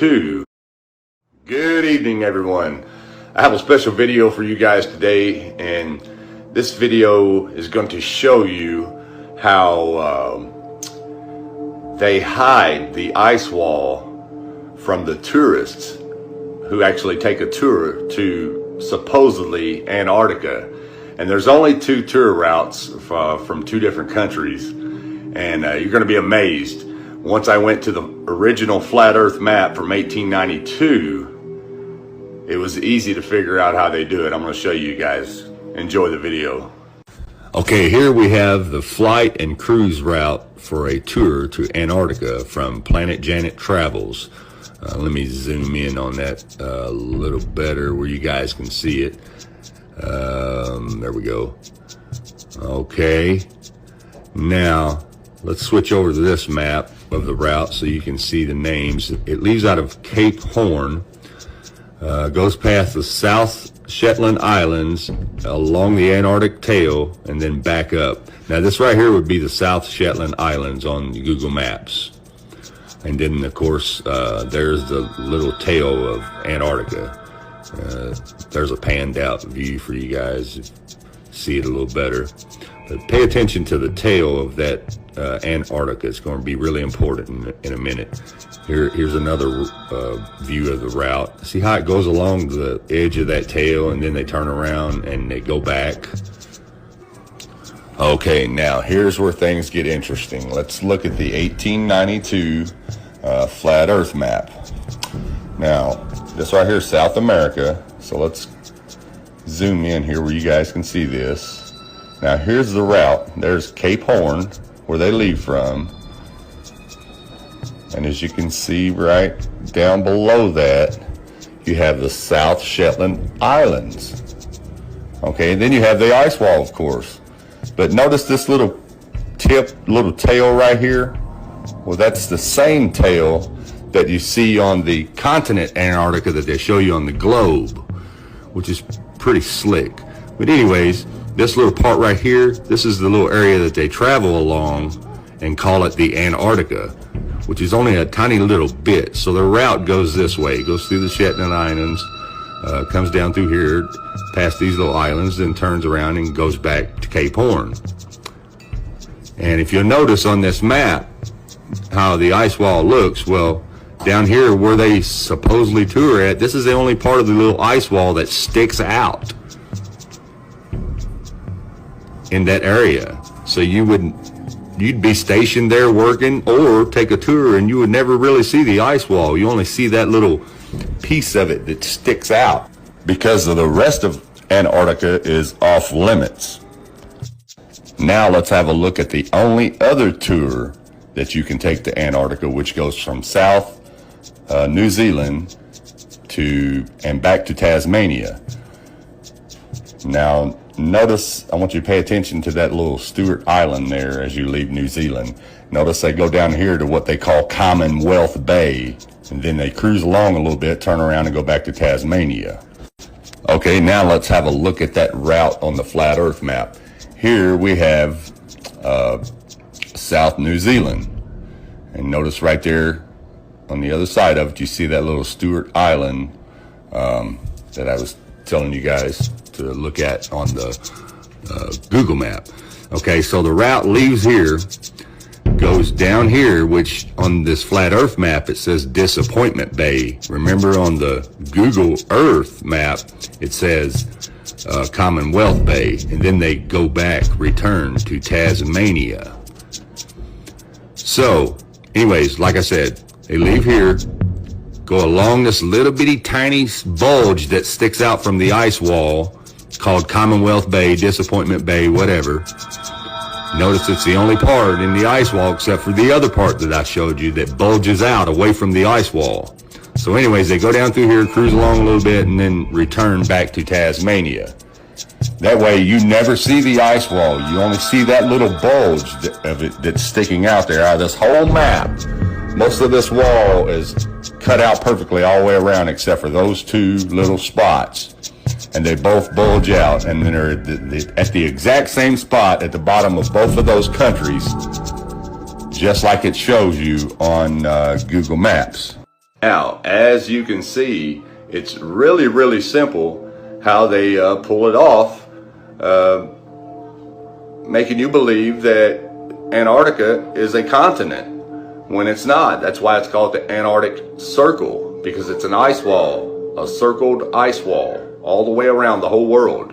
Two. Good evening, everyone. I have a special video for you guys today, and this video is going to show you how they hide the ice wall from the tourists who actually take a tour to supposedly Antarctica. And there's only two tour routes from two different countries, and you're going to be amazed. Once I went to the original flat earth map from 1892, it was easy to figure out how they do it. I'm going to show you guys. Enjoy the video. Okay, here we have the flight and cruise route for a tour to Antarctica from Planet Janet Travels. Let me zoom in on that a little better where you guys can see it. There we go. Okay, now let's switch over to this map of the route so you can see the names. It leaves out of Cape Horn, goes past the South Shetland Islands, along the Antarctic tail, and then back up. Now this right here would be the South Shetland Islands on Google Maps. And then of course, there's the little tail of Antarctica. There's a panned out view for you guys to see it a little better. But pay attention to the tail of that Antarctica. It's going to be really important in a minute. Here's another view of the route. See how it goes along the edge of that tail, and then they turn around and they go back. Okay, now here's where things get interesting. Let's look at the 1892 flat earth map. Now, this right here is South America. So let's zoom in here where you guys can see this. Now here's the route. There's Cape Horn, where they leave from. And as you can see right down below that, you have the South Shetland Islands. Okay, and then you have the ice wall, of course. But notice this little tail right here. Well, that's the same tail that you see on the continent Antarctica that they show you on the globe, which is pretty slick. But anyways, this little part right here, this is the little area that they travel along and call it the Antarctica, which is only a tiny little bit. So the route goes this way. It goes through the Shetland Islands, comes down through here, past these little islands, then turns around and goes back to Cape Horn. And if you'll notice on this map how the ice wall looks, well, down here where they supposedly tour at, this is the only part of the little ice wall that sticks out in that area. So you'd be stationed there working or take a tour and you would never really see the ice wall. You only see that little piece of it that sticks out because of the rest of Antarctica is off limits. Now let's have a look at the only other tour that you can take to Antarctica, which goes from South New Zealand and back to Tasmania. Now notice, I want you to pay attention to that little Stewart Island there as you leave New Zealand. Notice they go down here to what they call Commonwealth Bay, and then they cruise along a little bit, turn around and go back to Tasmania. Okay, now let's have a look at that route on the flat earth map. Here we have South New Zealand, and notice right there on the other side of it, you see that little Stewart Island that I was telling you guys to look at on the Google map. Okay, so the route leaves here, goes down here, which on this flat earth map it says Disappointment Bay. Remember on the Google Earth map it says Commonwealth Bay, and then they go back, return to Tasmania. So anyways, like I said, they leave here, go along this little bitty tiny bulge that sticks out from the ice wall called Commonwealth Bay, Disappointment Bay, whatever. Notice it's the only part in the ice wall except for the other part that I showed you that bulges out away from the ice wall. So anyways, they go down through here, cruise along a little bit, and then return back to Tasmania. That way you never see the ice wall. You only see that little bulge of it that's sticking out there out of this whole map. Most of this wall is cut out perfectly all the way around except for those two little spots. And they both bulge out, and then they're at the exact same spot at the bottom of both of those countries, just like it shows you on Google Maps. Now, as you can see, it's really, really simple how they pull it off, making you believe that Antarctica is a continent when it's not. That's why it's called the Antarctic Circle, because it's an ice wall, a circled ice wall all the way around the whole world.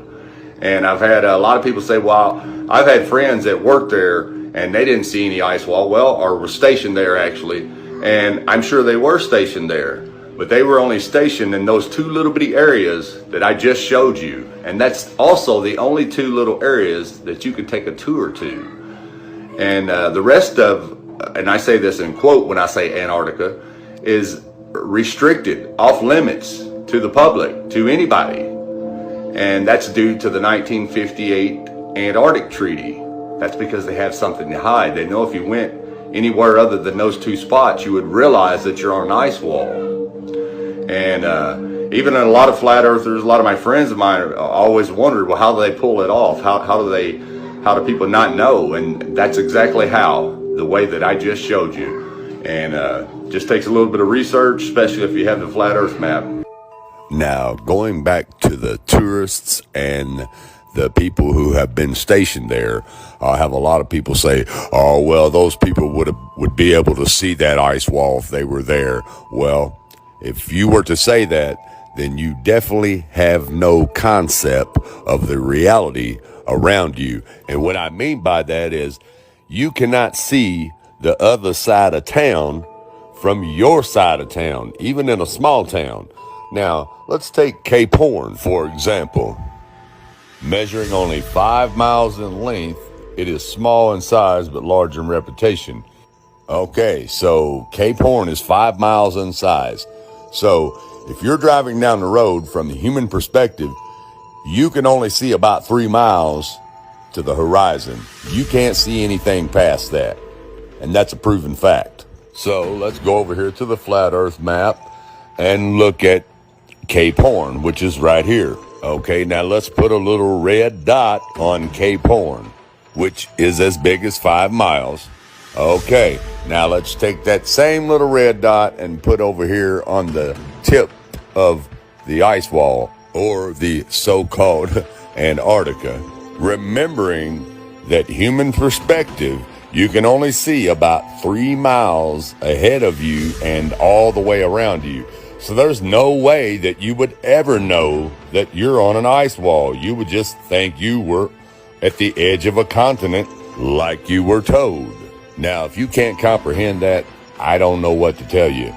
And I've had a lot of people say, well, I've had friends that worked there and they didn't see any ice wall, or were stationed there actually. And I'm sure they were stationed there, but they were only stationed in those two little bitty areas that I just showed you. And that's also the only two little areas that you can take a tour to. And the rest of, and I say this in quote when I say Antarctica, is restricted, off limits to the public, to anybody. And that's due to the 1958 Antarctic Treaty. That's because they have something to hide. They know if you went anywhere other than those two spots, you would realize that you're on an ice wall. And even a lot of flat earthers, a lot of my friends of mine always wondered, well, how do they pull it off? How do people not know? And that's exactly how, the way that I just showed you. And just takes a little bit of research, especially if you have the flat earth map. Now, going back to the tourists and the people who have been stationed there, I have a lot of people say, oh, well, those people would be able to see that ice wall if they were there. Well, if you were to say that, then you definitely have no concept of the reality around you. And what I mean by that is you cannot see the other side of town from your side of town, even in a small town. Now, let's take Cape Horn, for example. Measuring only 5 miles in length, it is small in size but large in reputation. Okay, so Cape Horn is 5 miles in size. So if you're driving down the road from the human perspective, you can only see about 3 miles to the horizon. You can't see anything past that. And that's a proven fact. So let's go over here to the flat earth map and look at Cape Horn, which is right here. Okay, now let's put a little red dot on Cape Horn, which is as big as 5 miles. Okay, now let's take that same little red dot and put over here on the tip of the ice wall, or the so-called Antarctica. Remembering that human perspective, you can only see about 3 miles ahead of you and all the way around you. So there's no way that you would ever know that you're on an ice wall. You would just think you were at the edge of a continent like you were told. Now, if you can't comprehend that, I don't know what to tell you.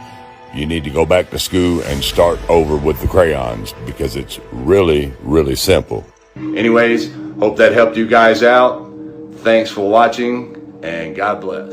You need to go back to school and start over with the crayons, because it's really, really simple. Anyways, hope that helped you guys out. Thanks for watching, and God bless.